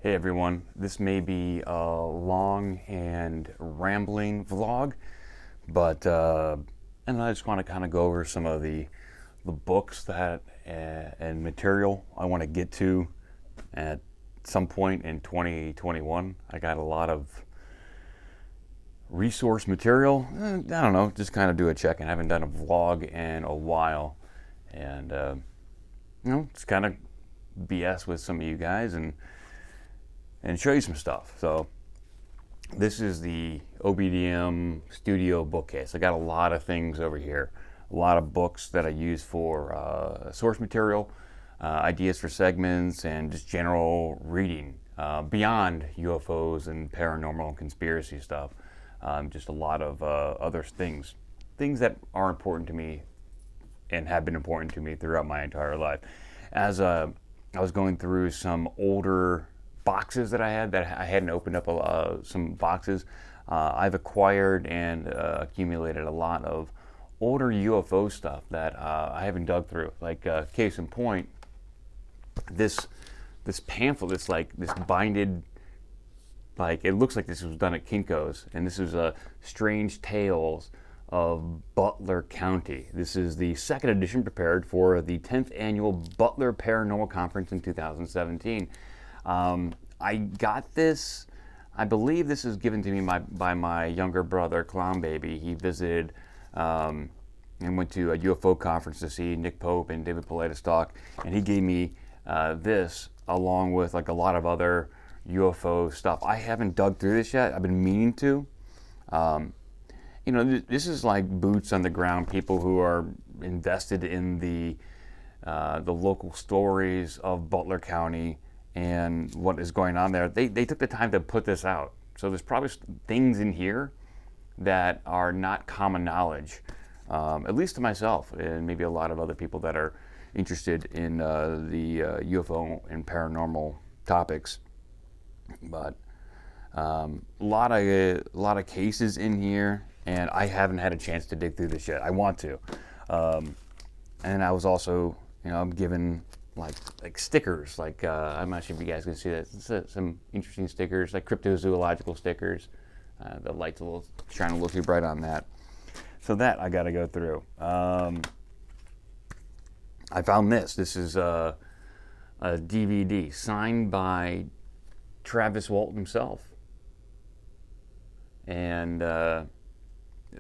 Hey everyone, this may be a long and rambling vlog, but and I just want to kind of go over some of the books that and material I want to get to at some point in 2021. I got a lot of resource material. I don't know, just kind of do a check. And I haven't done a vlog in a while, and just kind of BS with some of you guys and show you some stuff. So this is the OBDM studio bookcase. I got a lot of things over here, a lot of books that I use for source material, ideas for segments, and just general reading beyond UFOs and paranormal and conspiracy stuff. Just a lot of other things that are important to me and have been important to me throughout my entire life. As I was going through some older boxes that I hadn't opened up some boxes. I've acquired and accumulated a lot of older UFO stuff that I haven't dug through. Like case in point, this pamphlet, this binded, like it looks like this was done at Kinko's, and this is Strange Tales of Butler County. This is the second edition prepared for the 10th annual Butler Paranormal Conference in 2017. I got this, I believe this is given to me by my younger brother, Clown Baby. He visited and went to a UFO conference to see Nick Pope and David Paulides talk, and he gave me this along with like a lot of other UFO stuff. I haven't dug through this yet. I've been meaning to. This is like boots on the ground, people who are invested in the local stories of Butler County and what is going on there. They took the time to put this out. So there's probably things in here that are not common knowledge, at least to myself and maybe a lot of other people that are interested in the UFO and paranormal topics. But a lot of cases in here, and I haven't had a chance to dig through this yet. I want to. And I was also, I'm given like stickers. Like I'm not sure if you guys can see that. It's, some interesting stickers, like cryptozoological stickers. The light's a little shining a little too bright on that. So that I got to go through. I found this. This is a DVD signed by Travis Walton himself, and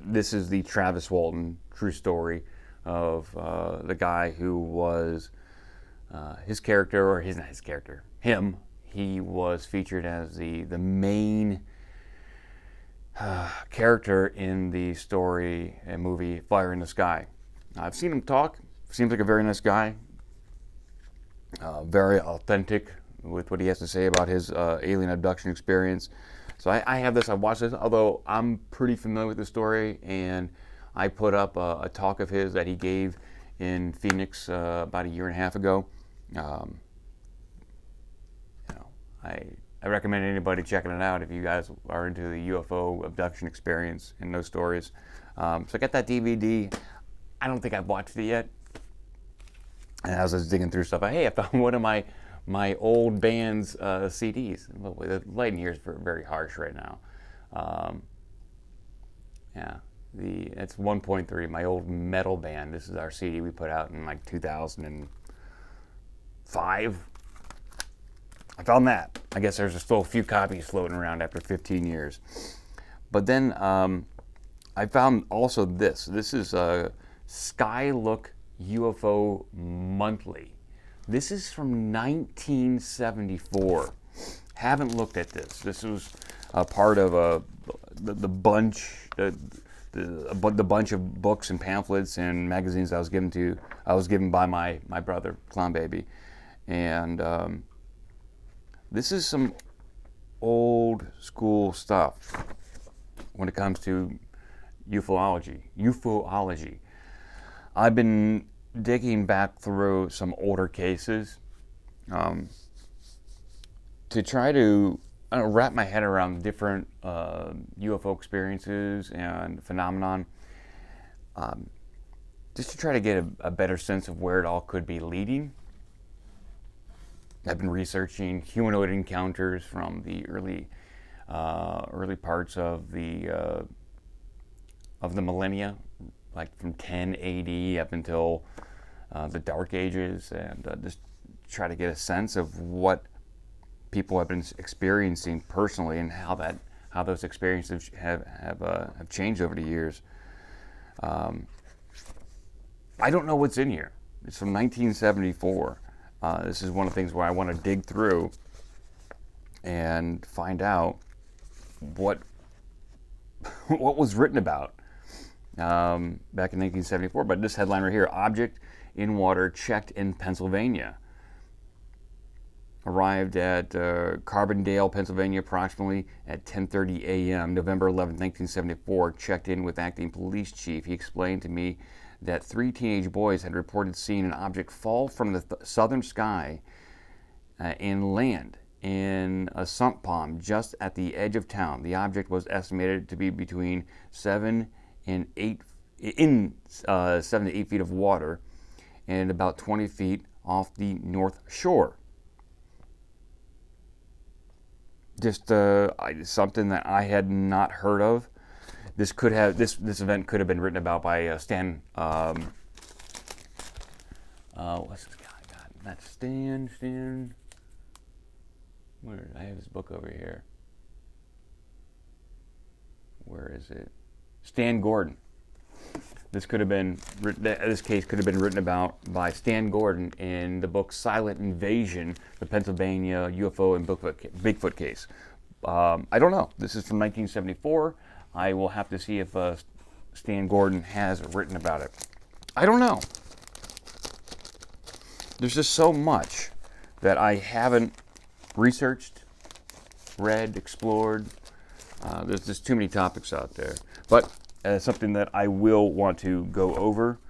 this is the Travis Walton true story of the guy who was his character, or not his character, him. He was featured as the main character in the story and movie Fire in the Sky. I've seen him talk. Seems like a very nice guy. Very authentic with what he has to say about his alien abduction experience. So I have this. I watched this. Although I'm pretty familiar with the story, and I put up a talk of his that he gave in Phoenix about a year and a half ago. I recommend anybody checking it out if you guys are into the UFO abduction experience and those stories. So I got that DVD. I don't think I've watched it yet. And as I was digging through stuff, I found one of my old band's CDs. The lighting here is very harsh right now. It's 1.3, my old metal band. This is our CD we put out in like 2005. I found that. I guess there's still a few copies floating around after 15 years. But then I found also this. This is Look UFO Monthly. This is from 1974. Haven't looked at this. This was a part of the bunch of books and pamphlets and magazines I was given by my brother, Clown Baby, and this is some old school stuff when it comes to ufology. I've been digging back through some older cases to try to wrap my head around different UFO experiences and phenomenon, just to try to get a better sense of where it all could be leading. I've been researching humanoid encounters from the early parts of the millennia, like from 10 AD up until the Dark Ages, and just try to get a sense of what people have been experiencing personally and how those experiences have changed over the years. I don't know what's in here. It's from 1974. This is one of the things where I want to dig through and find out what was written about back in 1974. But this headline right here: object in water checked in Pennsylvania. Arrived at Carbondale, Pennsylvania, approximately at 10:30 a.m. November 11, 1974. Checked in with acting police chief. He explained to me that 3 teenage boys had reported seeing an object fall from the southern sky and land in a sump pond just at the edge of town. The object was estimated to be between 7 to 8 feet of water and about 20 feet off the north shore. Just something that I had not heard of. This event could have been written about by Stan. What's this guy got? Not Stan. Where I have his book over here. Where is it? Stan Gordon. This case could have been written about by Stan Gordon in the book Silent Invasion: The Pennsylvania UFO and Bigfoot Case. I don't know. This is from 1974. I will have to see if Stan Gordon has written about it. I don't know. There's just so much that I haven't researched, read, explored. There's just too many topics out there. But something that I will want to go over.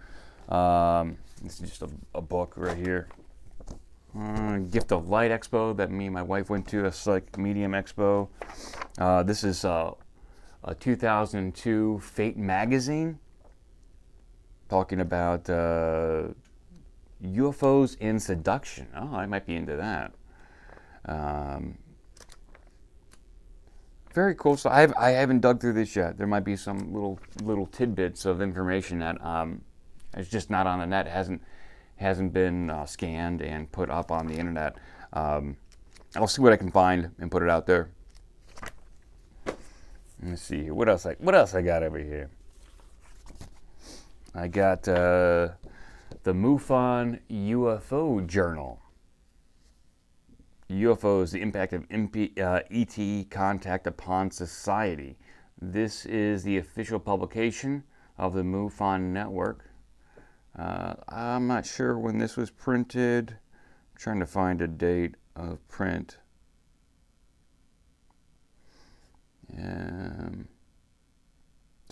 This is just a book right here. Gift of Light Expo that me and my wife went to, a Psych Medium Expo. This is a 2002 Fate magazine talking about UFOs and seduction. Oh, I might be into that. Very cool. So I haven't dug through this yet. There might be some little tidbits of information that is just not on the net. Hasn't been scanned and put up on the internet. I'll see what I can find and put it out there. Let's see here. What else I got over here? I got the MUFON UFO Journal. UFOs, the impact of ET contact upon society. This is the official publication of the MUFON Network. I'm not sure when this was printed. I'm trying to find a date of print. There's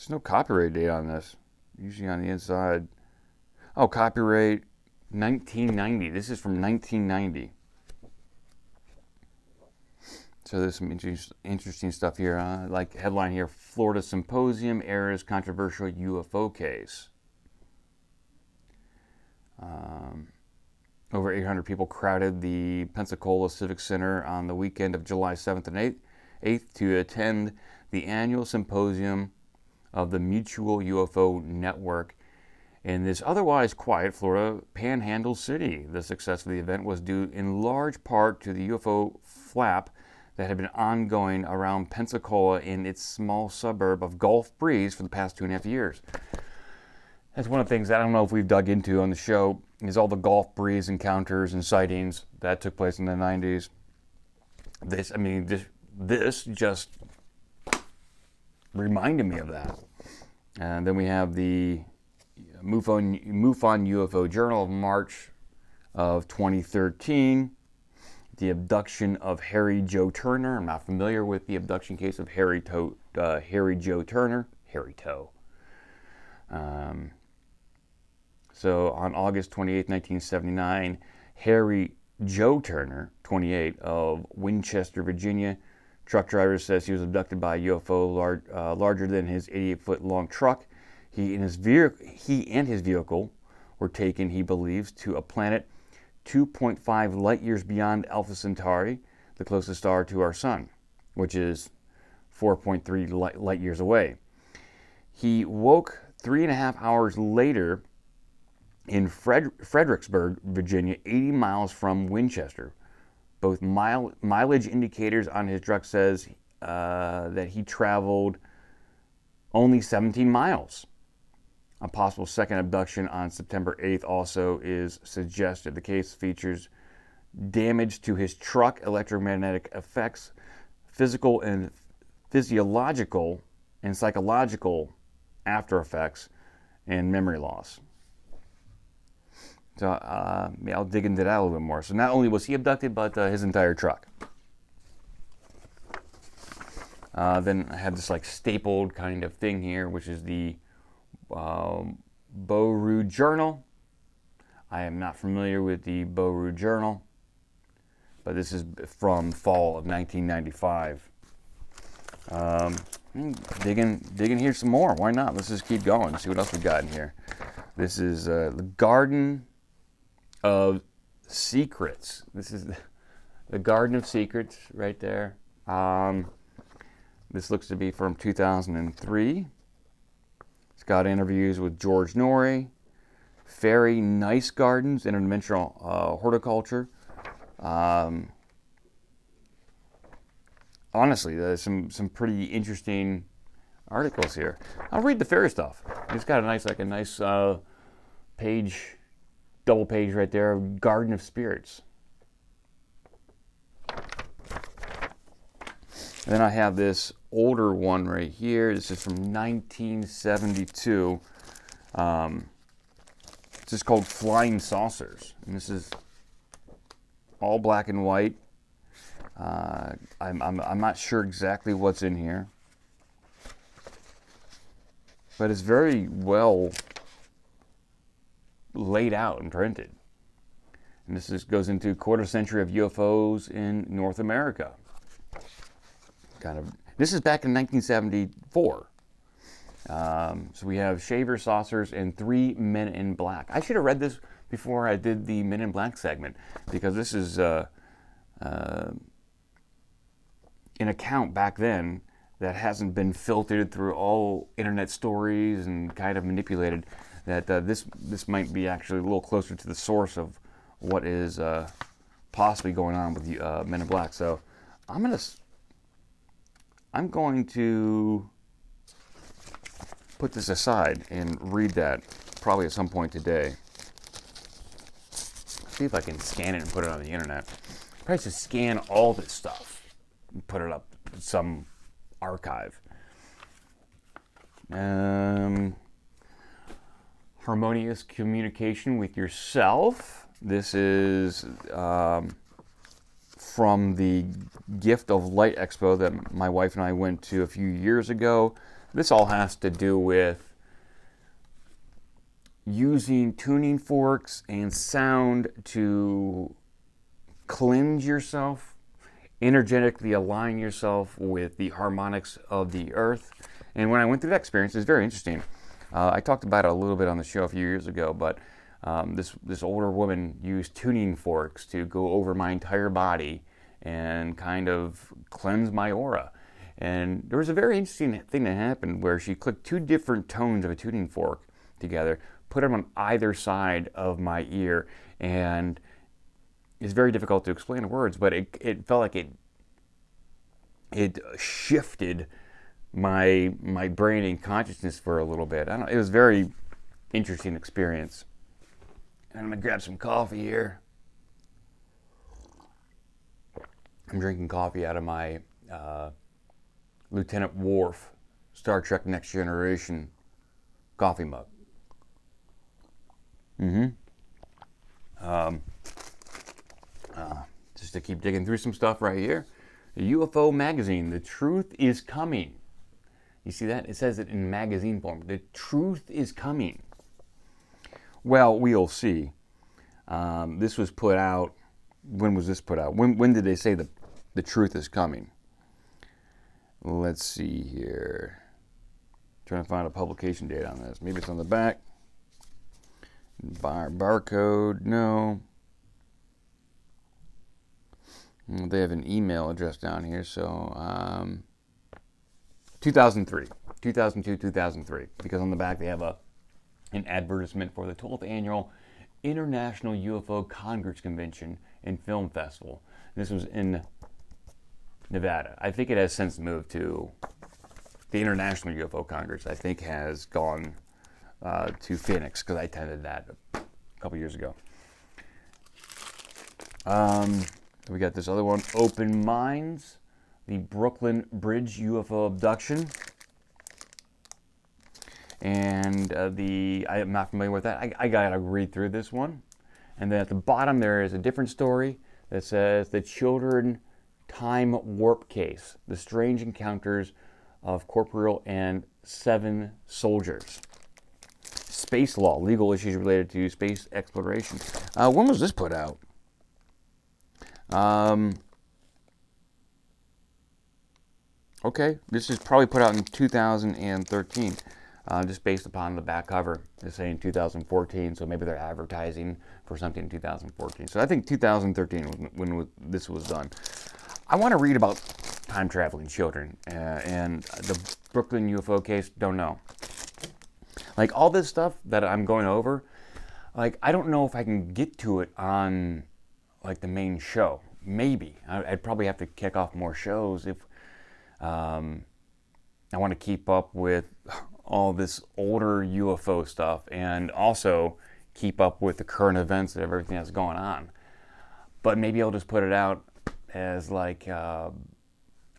no copyright date on this. Usually on the inside. Oh, copyright 1990. This is from 1990. So there's some interesting stuff here. Like headline here: Florida Symposium airs controversial UFO case. Over 800 people crowded the Pensacola Civic Center on the weekend of July 7th and 8th to attend the annual symposium of the Mutual UFO Network in this otherwise quiet Florida panhandle city. The success of the event was due in large part to the UFO flap that had been ongoing around Pensacola in its small suburb of Gulf Breeze for the past 2.5 years. That's one of the things that I don't know if we've dug into on the show, is all the Gulf Breeze encounters and sightings that took place in the 90s. This just reminded me of that. And then we have the MUFON UFO Journal of March of 2013. The abduction of Harry Joe Turner. I'm not familiar with the abduction case of Harry Joe Turner. Harry Toe. So on August 28, 1979, Harry Joe Turner, 28, of Winchester, Virginia, truck driver, says he was abducted by a UFO larger than his 88-foot-long truck. He and his vehicle were taken, he believes, to a planet 2.5 light years beyond Alpha Centauri, the closest star to our sun, which is 4.3 light years away. He woke 3.5 hours later in Fredericksburg, Virginia, 80 miles from Winchester. Both mileage indicators on his truck says that he traveled only 17 miles. A possible second abduction on September 8th also is suggested. The case features damage to his truck, electromagnetic effects, physical and physiological and psychological after effects, and memory loss. So I'll dig into that a little bit more. So not only was he abducted, but his entire truck. Then I have this like stapled kind of thing here, which is the Boru Journal. I am not familiar with the Boru Journal, but this is from fall of 1995. Dig in here some more. Why not? Let's just keep going. See what else we got in here. This is the Garden of Secrets. This is the Garden of Secrets right there. This looks to be from 2003. It's got interviews with George Norrie, Fairy Nice Gardens, Interdimensional Horticulture. Honestly, there's some pretty interesting articles here. I'll read the fairy stuff. It's got a nice page, double page right there, Garden of Spirits. And then I have this older one right here. This is from 1972. It's just called Flying Saucers. And this is all black and white. I'm not sure exactly what's in here, but it's very well laid out and printed. And this goes into quarter century of UFOs in North America. This is back in 1974. So we have shaver saucers and 3 men in black. I should have read this before I did the Men in Black segment, because this is an account back then that hasn't been filtered through all internet stories and kind of manipulated. That this might be actually a little closer to the source of what is possibly going on with Men in Black. So I'm going to put this aside and read that probably at some point today. See if I can scan it and put it on the internet. Probably just scan all this stuff and put it up in some archive. Harmonious communication with yourself. This is from the Gift of Light Expo that my wife and I went to a few years ago. This all has to do with using tuning forks and sound to cleanse yourself, energetically align yourself with the harmonics of the earth. And when I went through that experience, it's very interesting. I talked about it a little bit on the show a few years ago, but this older woman used tuning forks to go over my entire body and kind of cleanse my aura. And there was a very interesting thing that happened where she clicked 2 different tones of a tuning fork together, put them on either side of my ear, and it's very difficult to explain in words, but it felt like it shifted my brain and consciousness for a little bit. It was a very interesting experience. And I'm gonna grab some coffee here. I'm drinking coffee out of my Lieutenant Worf Star Trek Next Generation coffee mug. Just to keep digging through some stuff right here. The UFO Magazine, The Truth is Coming. You see that? It says it in magazine form. The truth is coming. Well, we'll see. This was put out. When was this put out? When did they say the truth is coming? Let's see here. Trying to find a publication date on this. Maybe it's on the back. Barcode, no. They have an email address down here, so 2003, 2002, 2003, because on the back they have an advertisement for the 12th Annual International UFO Congress Convention and Film Festival. This was in Nevada. I think it has since moved to the International UFO Congress. I think has gone to Phoenix, because I attended that a couple years ago. We got this other one, Open Minds, the Brooklyn Bridge UFO abduction. And I'm not familiar with that. I gotta read through this one. And then at the bottom there is a different story that says the Children Time Warp Case, the strange encounters of Corporal and 7 soldiers. Space law, legal issues related to space exploration. When was this put out? Okay, this is probably put out in 2013, just based upon the back cover. It's saying 2014, so maybe they're advertising for something in 2014. So I think 2013 was when this was done. I want to read about time-traveling children, and the Brooklyn UFO case, don't know. Like, all this stuff that I'm going over, like, I don't know if I can get to it on, like, the main show. Maybe. I'd probably have to kick off more shows if I want to keep up with all this older UFO stuff, and also keep up with the current events of everything that's going on. But maybe I'll just put it out as like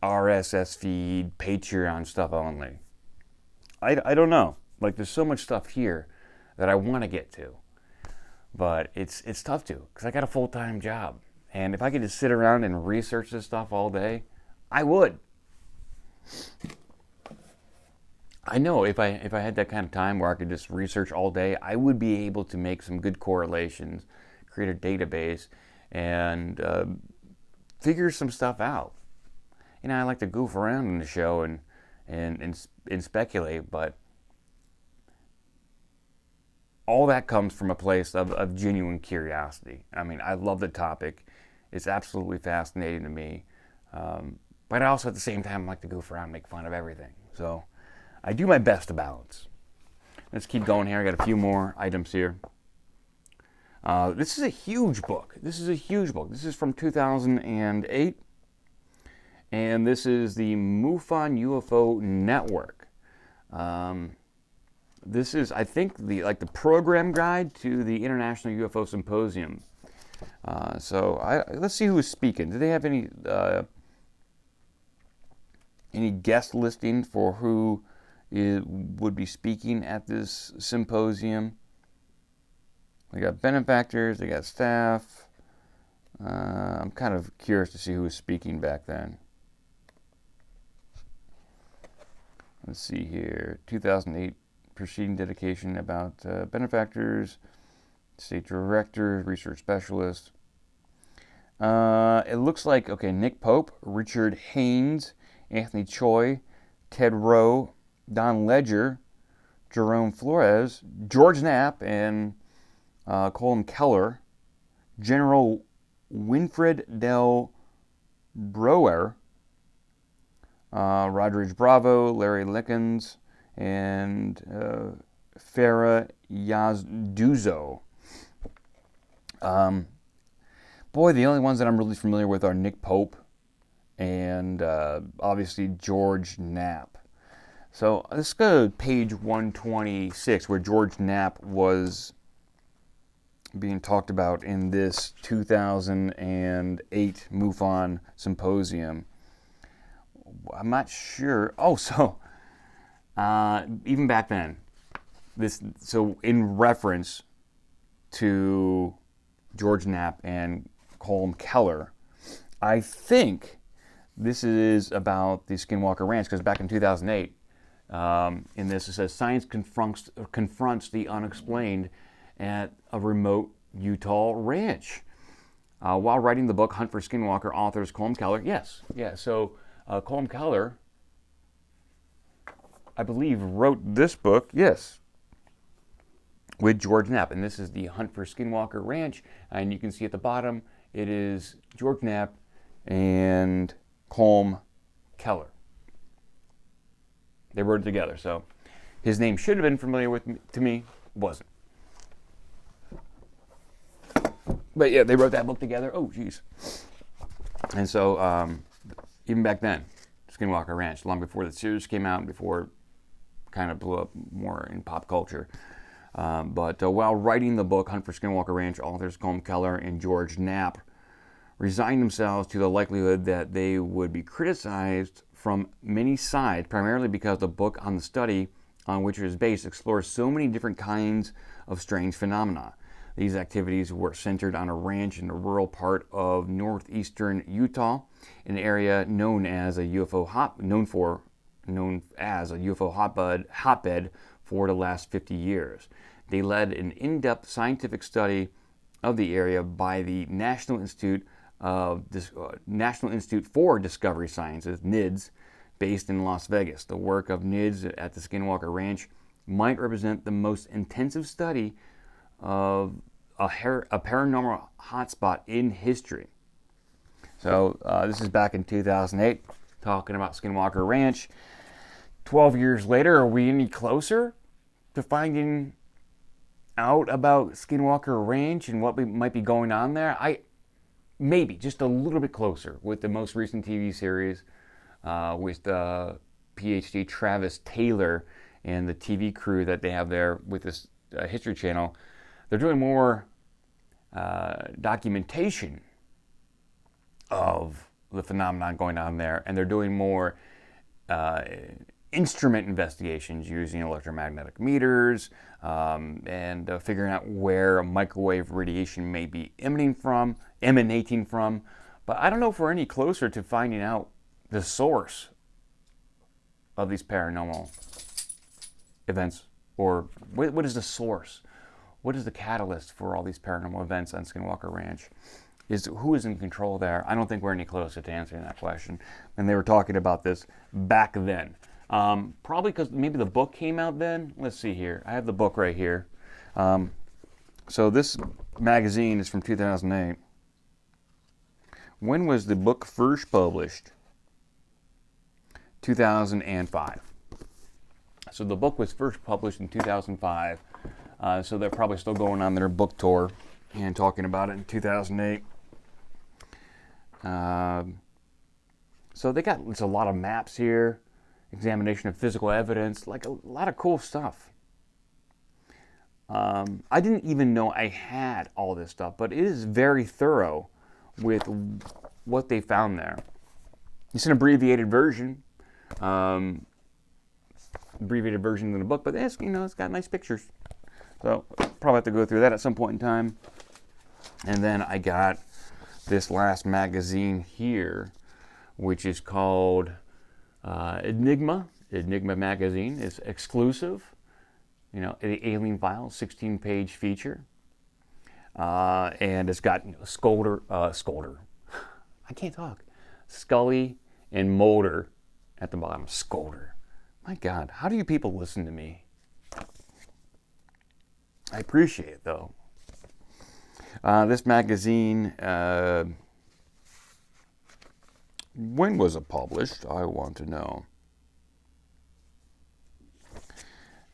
RSS feed, Patreon stuff only. I don't know. Like, there's so much stuff here that I want to get to, but it's tough to, because I got a full-time job. And if I could just sit around and research this stuff all day, I would. I know if I had that kind of time where I could just research all day, I would be able to make some good correlations, create a database, and figure some stuff out. You know, I like to goof around in the show and speculate, but all that comes from a place of genuine curiosity. I mean, I love the topic. It's absolutely fascinating to me. But I also, at the same time, like to goof around and make fun of everything. So I do my best to balance. Let's keep going here. I got a few more items here. This is a huge book. This is from 2008. And this is the MUFON UFO Network. This is, I think, the program guide to the International UFO Symposium. So let's see who is speaking. Do they have any guest listing for who would be speaking at this symposium? They got benefactors, they got staff. I'm kind of curious to see who was speaking back then. Let's see here. 2008 proceeding dedication about benefactors, state directors, research specialists. It looks like, okay, Nick Pope, Richard Haynes, Anthony Choi, Ted Rowe, Don Ledger, Jerome Flores, George Knapp, and Colin Keller, General Winfred Del Broer, Roger H. Bravo, Larry Lickens, and Farah Yazduzo. Boy, the only ones that I'm really familiar with are Nick Pope and obviously George Knapp. So let's go to page 126, where George Knapp was being talked about in this 2008 MUFON Symposium. I'm not sure. Oh, so even back then, so in reference to George Knapp and Colin Keller, I think this is about the Skinwalker Ranch, because back in 2008, in this it says science confronts the unexplained at a remote Utah ranch. While writing the book Hunt for Skinwalker, authors Colin Keller, so Colin Keller, I believe, wrote this book, with George Knapp, and this is the Hunt for Skinwalker Ranch, and you can see at the bottom, it is George Knapp and Colm Keller. They wrote it together, so his name should have been familiar to me, wasn't. But yeah, they wrote that book together. Oh, geez. And so, even back then, Skinwalker Ranch, long before the series came out, before it kind of blew up more in pop culture. But while writing the book, Hunt for Skinwalker Ranch, authors Colm Keller and George Knapp resigned themselves to the likelihood that they would be criticized from many sides, primarily because the book on the study on which it is based explores so many different kinds of strange phenomena. These activities were centered on a ranch in a rural part of northeastern Utah, an area known as a UFO hotbed for the last 50 years. They led an in-depth scientific study of the area by the National Institute for Discovery Sciences, NIDS, based in Las Vegas. The work of NIDS at the Skinwalker Ranch might represent the most intensive study of a paranormal hotspot in history. So this is back in 2008, talking about Skinwalker Ranch. 12 years later, are we any closer to finding out about Skinwalker Ranch and what might be going on there? Maybe just a little bit closer with the most recent TV series with PhD Travis Taylor and the TV crew that they have there with this History Channel. They're doing more documentation of the phenomenon going on there, and they're doing more instrument investigations using electromagnetic meters and figuring out where microwave radiation may be emanating from. But I don't know if we're any closer to finding out the source of these paranormal events, or what is the source? What is the catalyst for all these paranormal events on Skinwalker Ranch? Who is in control there? I don't think we're any closer to answering that question. And they were talking about this back then. Probably because maybe the book came out then. Let's see here. I have the book right here. So this magazine is from 2008. When was the book first published? 2005. So the book was first published in 2005. So they're probably still going on their book tour and talking about it in 2008. So it's a lot of maps here, examination of physical evidence, like a lot of cool stuff. I didn't even know I had all this stuff, but it is very thorough with what they found there. It's an abbreviated version. Abbreviated version of the book, but it's got nice pictures. So probably have to go through that at some point in time. And then I got this last magazine here, which is called Enigma. Enigma magazine is exclusive. The Alien Files 16-page feature. And it's got Scolder. I can't talk. Scully and Mulder at the bottom. Scolder. My God, how do you people listen to me? I appreciate it, though. This magazine, when was it published? I want to know.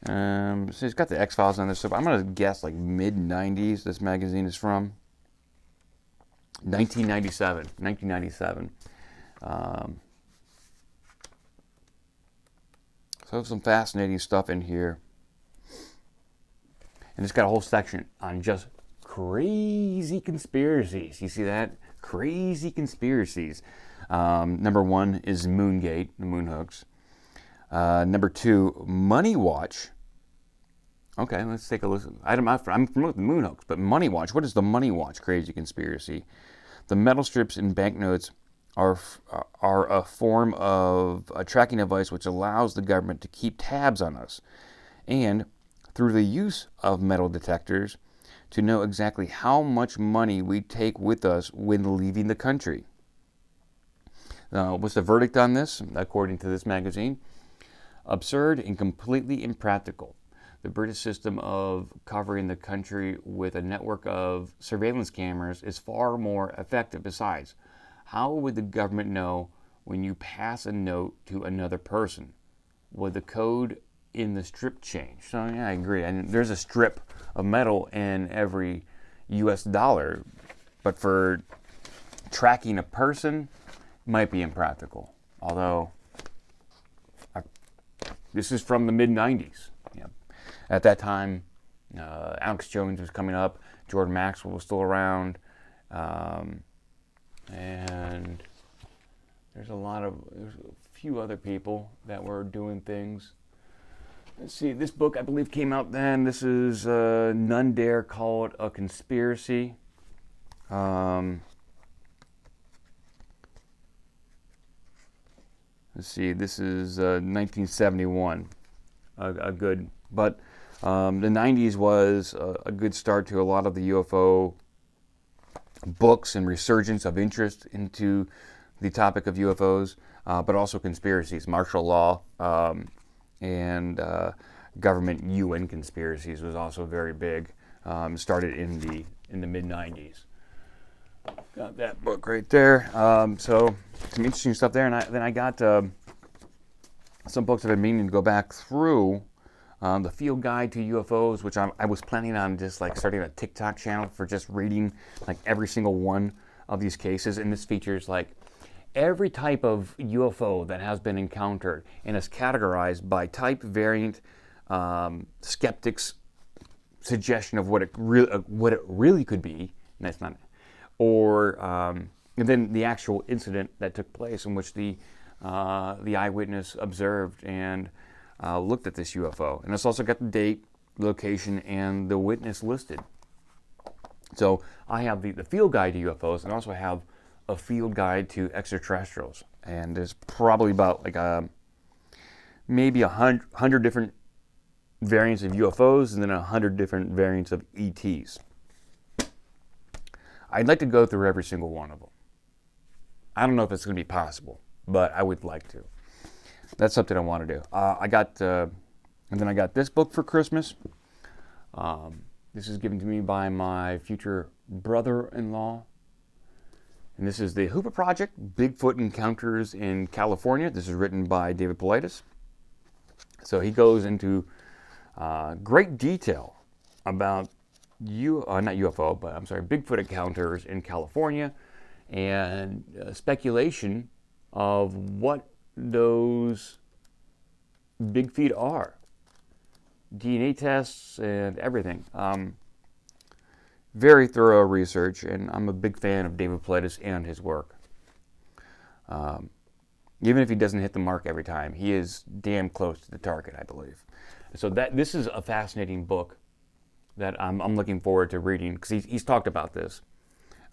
So it's got the X-Files on there, so I'm going to guess like mid-90s this magazine is from. 1997. So some fascinating stuff in here. And it's got a whole section on just crazy conspiracies. You see that? Crazy conspiracies. Number one is Moongate, the moon hoax. Number two, Money Watch. Okay, let's take a listen. I'm familiar with the moon hoax, but Money Watch. What is the Money Watch crazy conspiracy? The metal strips in banknotes are a form of a tracking device which allows the government to keep tabs on us, and through the use of metal detectors, to know exactly how much money we take with us when leaving the country. What's the verdict on this, according to this magazine? Absurd and completely impractical. The British system of covering the country with a network of surveillance cameras is far more effective. Besides, How would the government know when you pass a note to another person? Would the code in the strip change? So yeah, I agree. And there's a strip of metal in every US dollar, but for tracking a person, might be impractical. Although, this is from the mid-90s. Yeah. At that time, Alex Jones was coming up, Jordan Maxwell was still around, and there's a few other people that were doing things. Let's see, this book I believe came out then. This is None Dare Call It a Conspiracy. Let's see, this is 1971. A good, but the 90s was a good start to a lot of the UFO books and resurgence of interest into the topic of UFOs, but also conspiracies, martial law, and government UN conspiracies was also very big. Started in the mid 90s. Got that book right there. So some interesting stuff there, and then I got some books that I've been meaning to go back through. The Field Guide to UFOs, which I was planning on just like starting a TikTok channel for just reading like every single one of these cases, and this features like every type of UFO that has been encountered and is categorized by type, variant, skeptics' suggestion of what it really could be. And that's not, or and then the actual incident that took place in which the eyewitness observed and looked at this UFO. And it's also got the date, location, and the witness listed. So I have the field guide to UFOs, and also have a field guide to extraterrestrials. And there's probably about like maybe 100 different variants of UFOs, and then 100 different variants of ETs. I'd like to go through every single one of them. I don't know if it's going to be possible, but I would like to. That's something I want to do. And then I got this book for Christmas. This is given to me by my future brother-in-law. And this is the Hooper Project, Bigfoot Encounters in California. This is written by David Paulides. So he goes into great detail about Bigfoot encounters in California, and speculation of what those big feet are. DNA tests and everything. Very thorough research, and I'm a big fan of David Paulides and his work. Even if he doesn't hit the mark every time, he is damn close to the target, I believe. So this is a fascinating book that I'm looking forward to reading, because he's talked about this.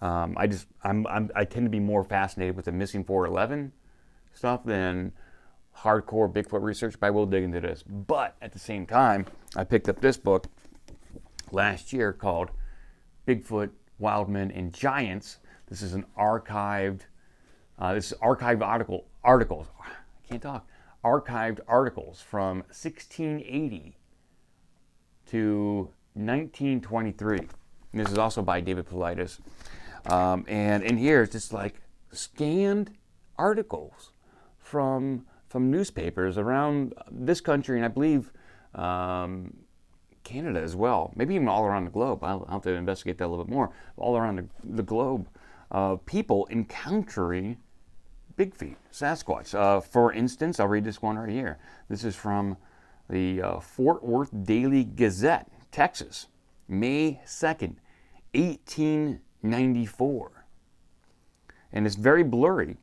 I tend to be more fascinated with the missing 411 stuff than hardcore Bigfoot research, but I will dig into this. But at the same time, I picked up this book last year called Bigfoot, Wildman, and Giants. This is an archived articles. I can't talk. Archived articles from 1680 to 1923. And this is also by David Paulides. And in here, it's just like scanned articles from newspapers around this country, and I believe Canada as well. Maybe even all around the globe. I'll have to investigate that a little bit more. All around the globe, people encountering big feet, Sasquatch. For instance, I'll read this one right here. This is from the Fort Worth Daily Gazette, Texas, May 2nd, 1894. And it's very blurry,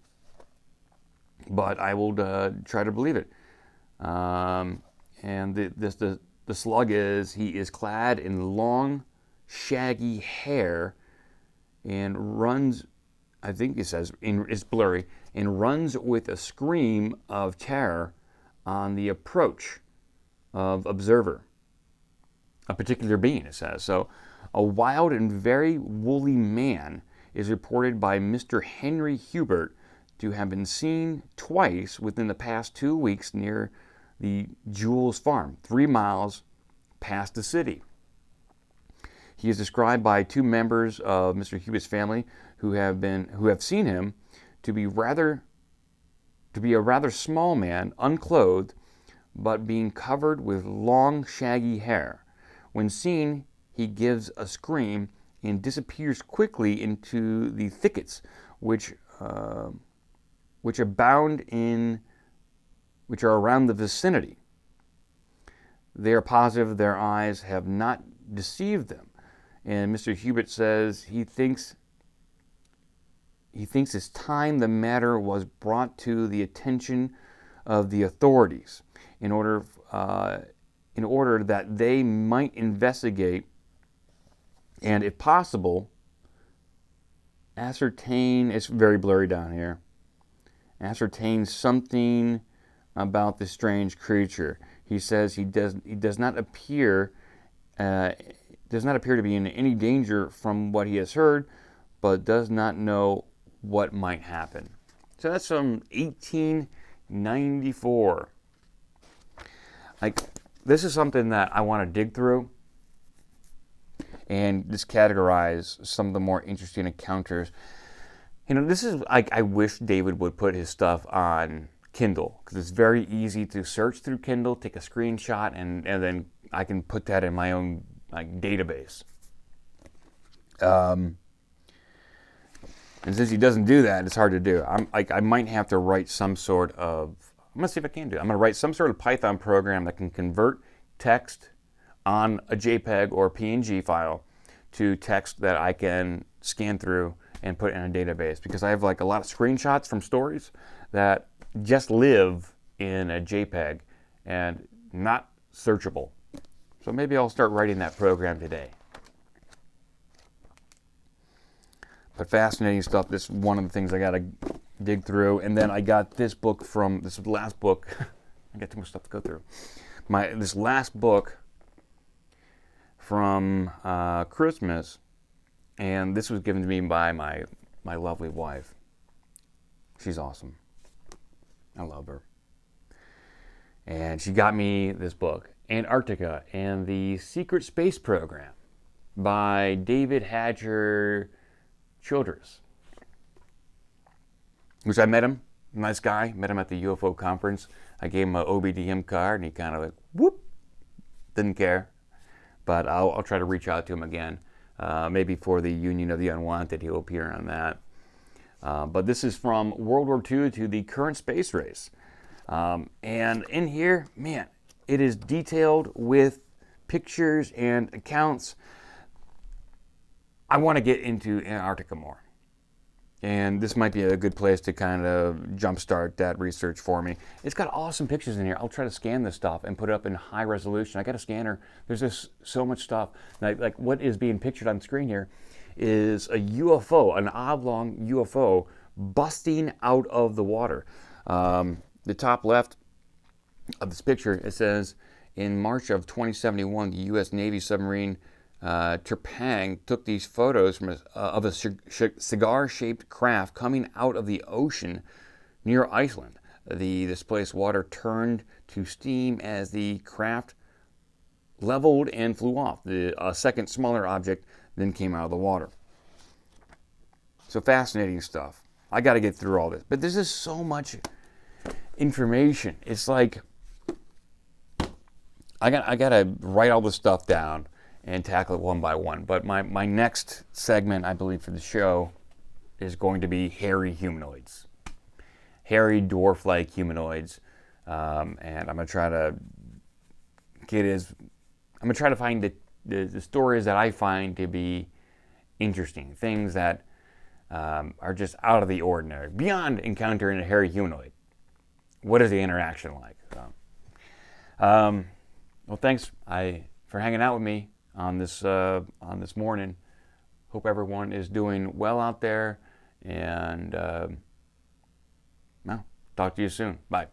but I will try to believe it. And the slug is, he is clad in long, shaggy hair and runs, I think it says, it's blurry, and runs with a scream of terror on the approach of observer. A particular being, it says. So, a wild and very woolly man is reported by Mr. Henry Hubert to have been seen twice within the past 2 weeks near the Jules Farm, 3 miles past the city. He is described by 2 members of Mr. Hubert's family who have seen him to be a rather small man, unclothed, but being covered with long, shaggy hair. When seen, he gives a scream and disappears quickly into the thickets, which are around the vicinity. They are positive their eyes have not deceived them. And Mr. Hubert says he thinks it's time the matter was brought to the attention of the authorities in order that they might investigate and, if possible, ascertain, it's very blurry down here, ascertain something about this strange creature. He says he does not appear to be in any danger from what he has heard, but does not know what might happen. So that's from 1894. This is something that I want to dig through and just categorize some of the more interesting encounters. This is I wish David would put his stuff on Kindle, because it's very easy to search through Kindle, take a screenshot, and then I can put that in my own database. And since he doesn't do that, it's hard to do. I might have to write some sort of, I'm going to see if I can do it. I'm going to write some sort of Python program that can convert text on a JPEG or PNG file to text that I can scan through and put in a database, because I have a lot of screenshots from stories that just live in a JPEG and not searchable. So maybe I'll start writing that program today. But fascinating stuff. This is one of the things I got to dig through. And then I got this book this is the last book. I got too much stuff to go through. This last book from Christmas, and this was given to me by my lovely wife. She's awesome. I love her. And she got me this book, Antarctica and the Secret Space Program, by David Hatcher Childress. Which I met him, nice guy, met him at the UFO conference. I gave him an OBDM card and he kind of whoop, didn't care. But I'll try to reach out to him again. Maybe for the Union of the Unwanted, he'll appear on that. But this is from World War II to the current space race. And in here, man, it is detailed with pictures and accounts. I want to get into Antarctica more. And this might be a good place to kind of jumpstart that research for me. It's got awesome pictures in here. I'll try to scan this stuff and put it up in high resolution. I got a scanner. There's just so much stuff. Like what is being pictured on screen here is a UFO, an oblong UFO busting out of the water. The top left of this picture, it says, in March of 2071, the U.S. Navy submarine Trepang took these photos of a cigar-shaped craft coming out of the ocean near Iceland. The displaced water turned to steam as the craft leveled and flew off. A second smaller object then came out of the water. So fascinating stuff. I got to get through all this. But this is so much information. It's like I got to write all this stuff down and tackle it one by one. But my next segment, I believe, for the show is going to be hairy humanoids. Hairy, dwarf-like humanoids. And I'm going to try to find the stories that I find to be interesting. Things that are just out of the ordinary. Beyond encountering a hairy humanoid. What is the interaction like? Well, thanks for hanging out with me on this morning. Hope everyone is doing well out there, and well, talk to you soon. Bye.